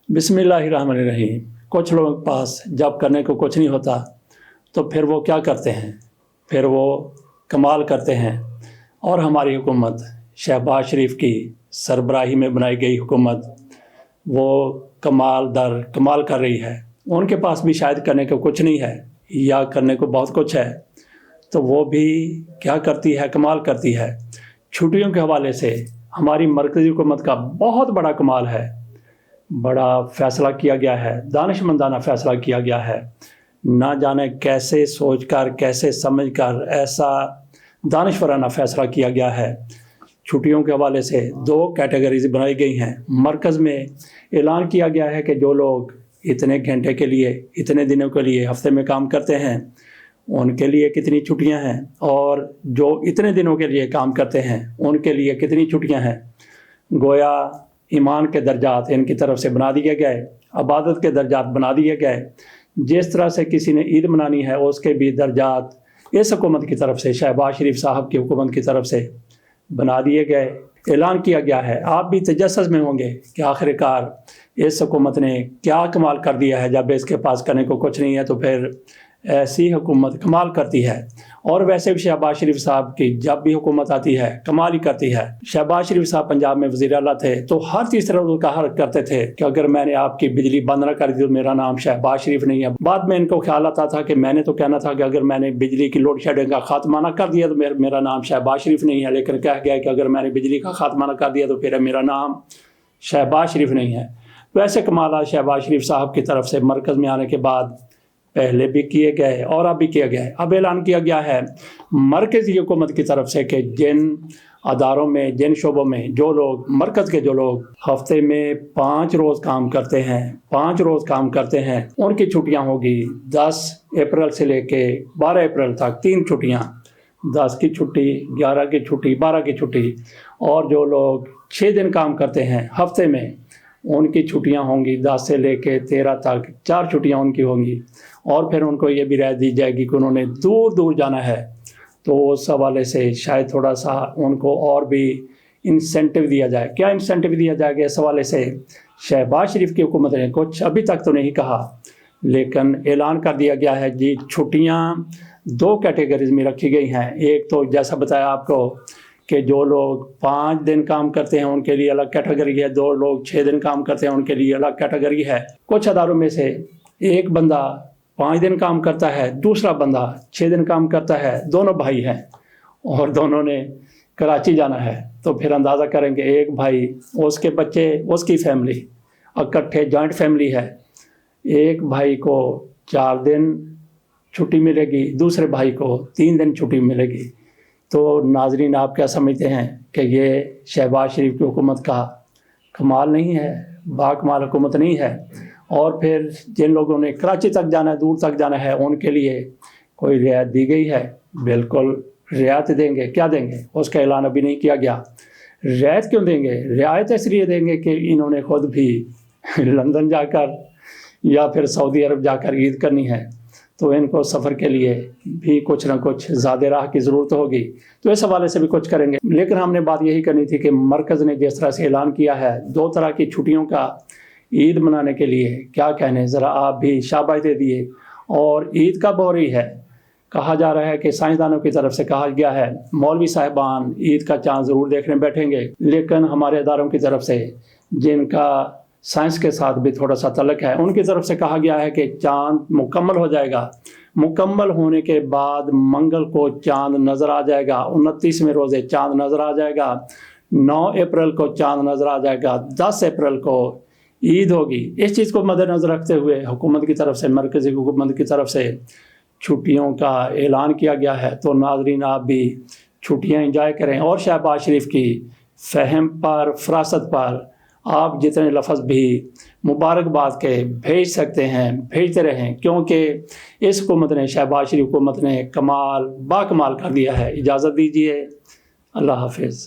बिस्मिल्लाहिर्रहमानिर्रहीम। कुछ लोगों के पास जब करने को कुछ नहीं होता तो फिर वो क्या करते हैं, फिर वो कमाल करते हैं। और हमारी हुकूमत, शहबाज शरीफ की सरबराही में बनाई गई हुकूमत, वो कमाल दर कमाल कर रही है। उनके पास भी शायद करने को कुछ नहीं है या करने को बहुत कुछ है, तो वो भी क्या करती है, कमाल करती है। छुट्टियों के हवाले से हमारी मरकज़ी हुकूमत का बहुत बड़ा कमाल है। बड़ा फ़ैसला किया गया है, दानिशमंदाना फ़ैसला किया गया है। ना जाने कैसे सोचकर, कैसे समझकर ऐसा दानिशवराना फ़ैसला किया गया है। छुट्टियों के हवाले से 2 कैटेगरीज बनाई गई हैं। मरकज़ में ऐलान किया गया है कि जो लोग इतने घंटे के लिए, इतने दिनों के लिए हफ्ते में काम करते हैं, उनके लिए कितनी छुट्टियां हैं, और जो इतने दिनों के लिए काम करते हैं उनके लिए कितनी छुट्टियां हैं। गोया ईमान के दर्जात इनकी तरफ से बना दिए गए, इबादत के दर्जात बना दिए गए। जिस तरह से किसी ने ईद मनानी है उसके भी दर्जात इस हुकूमत की तरफ से, शहबाज शरीफ साहब की हुकूमत की तरफ से बना दिए गए। ऐलान किया गया है। आप भी तजस्सुस में होंगे कि आखिरकार इस हुकूमत ने क्या कमाल कर दिया है। जब इसके पास करने को कुछ नहीं है तो फिर ऐसी हुकूमत कमाल करती है। और वैसे भी शहबाज शरीफ साहब की जब भी हुकूमत आती है कमाल ही करती है। शहबाज शरीफ साहब पंजाब में वज़ीर आला थे तो हर तीसरे रोज़ कहा करते थे कि अगर मैंने आपकी बिजली बंद ना कर दी तो मेरा नाम शहबाज शरीफ नहीं है। बाद में इनको ख्याल आता था कि मैंने तो कहना था कि अगर मैंने बिजली की लोड शेडिंग का खात्मा ना कर दिया तो मेरा नाम शहबाज शरीफ नहीं है। लेकिन कहा गया कि अगर मैंने बिजली का खात्मा ना कर दिया तो फिर मेरा नाम शहबाज शरीफ नहीं है। वैसे कमाल शहबाज शरीफ साहब की तरफ से मरकज़ में आने के बाद पहले भी किए गए और अब भी किया गया है। अब ऐलान किया गया है मरकज़ी हुकूमत की तरफ से कि जिन अदारों में, जिन शोबों में जो लोग, मरकज़ के जो लोग हफ्ते में 5 रोज़ काम करते हैं, 5 रोज़ काम करते हैं, उनकी छुट्टियां होगी 10 अप्रैल से लेके 12 अप्रैल तक 3 छुट्टियां, 10 की छुट्टी, 11 की छुट्टी, 12 की छुट्टी। और जो लोग 6 दिन काम करते हैं हफ्ते में, उनकी छुट्टियां होंगी 10 से लेके 13 तक, 4 छुट्टियां उनकी होंगी। और फिर उनको ये भी राय दी जाएगी कि उन्होंने दूर दूर जाना है तो उस हवाले से शायद थोड़ा सा उनको और भी इंसेंटिव दिया जाए। क्या इंसेंटिव दिया जाएगा इस हवाले से शहबाज शरीफ की हुकूमत ने कुछ अभी तक तो नहीं कहा, लेकिन ऐलान कर दिया गया है जी। छुट्टियाँ 2 कैटेगरीज में रखी गई हैं। एक तो जैसा बताया आपको कि जो लोग 5 दिन काम करते हैं उनके लिए अलग कैटेगरी है, 2 लोग 6 दिन काम करते हैं उनके लिए अलग कैटेगरी है। कुछ अदारों में से एक बंदा 5 दिन काम करता है, दूसरा बंदा 6 दिन काम करता है, दोनों भाई हैं और दोनों ने कराची जाना है। तो फिर अंदाज़ा करेंगे, एक भाई, उसके बच्चे, उसकी फैमिली, इकट्ठे जॉइंट फैमिली है। एक भाई को 4 दिन छुट्टी मिलेगी, दूसरे भाई को 3 दिन छुट्टी मिलेगी। तो नाजरीन, आप क्या समझते हैं कि ये शहबाज शरीफ की हुकूमत का कमाल नहीं है, बाकमाल हुकूमत नहीं है? और फिर जिन लोगों ने कराची तक जाना है, दूर तक जाना है, उनके लिए कोई रियायत दी गई है? बिल्कुल रियायत देंगे। क्या देंगे उसका ऐलान अभी नहीं किया गया। रियायत क्यों देंगे? रियायत इसलिए देंगे कि इन्होंने खुद भी लंदन जाकर या फिर सऊदी अरब जाकर ईद करनी है, तो इनको सफ़र के लिए भी कुछ ना कुछ ज़्यादा राह की ज़रूरत होगी। तो इस हवाले से भी कुछ करेंगे। लेकिन हमने बात यही करनी थी कि मरकज़ ने जिस तरह से ऐलान किया है 2 तरह की छुट्टियों का ईद मनाने के लिए, क्या कहने, ज़रा आप भी शाबाश दे दिए। और ईद कब हो रही है? कहा जा रहा है कि साइंसदानों की तरफ से कहा गया है मौलवी साहिबान ईद का चाँद ज़रूर देखने बैठेंगे। लेकिन हमारे अदारों की तरफ से, जिनका साइंस के साथ भी थोड़ा सा तल्लुक़ है, उनकी तरफ से कहा गया है कि चाँद मुकम्मल हो जाएगा। मुकम्मल होने के बाद मंगल को चाँद नज़र आ जाएगा, 29वें रोज़े चाँद नज़र आ जाएगा, 9 अप्रैल को चाँद नज़र आ जाएगा, 10 अप्रैल को ईद होगी। इस चीज़ को मद्देनज़र रखते हुए हुकूमत की तरफ से, मरकज़ी हुकूमत की तरफ से छुट्टियों का ऐलान किया गया है। तो नाज़रीन, आप भी छुट्टियां एंजॉय करें और शहबाज शरीफ की फ़हम पर, फ़रासत पर आप जितने लफ्ज़ भी मुबारकबाद के भेज सकते हैं भेजते रहें, क्योंकि इस हुकूमत ने, शहबाज शरीफ हुकूमत ने कमाल बाकमाल कर दिया है। इजाज़त दीजिए। अल्लाह हाफ़िज़।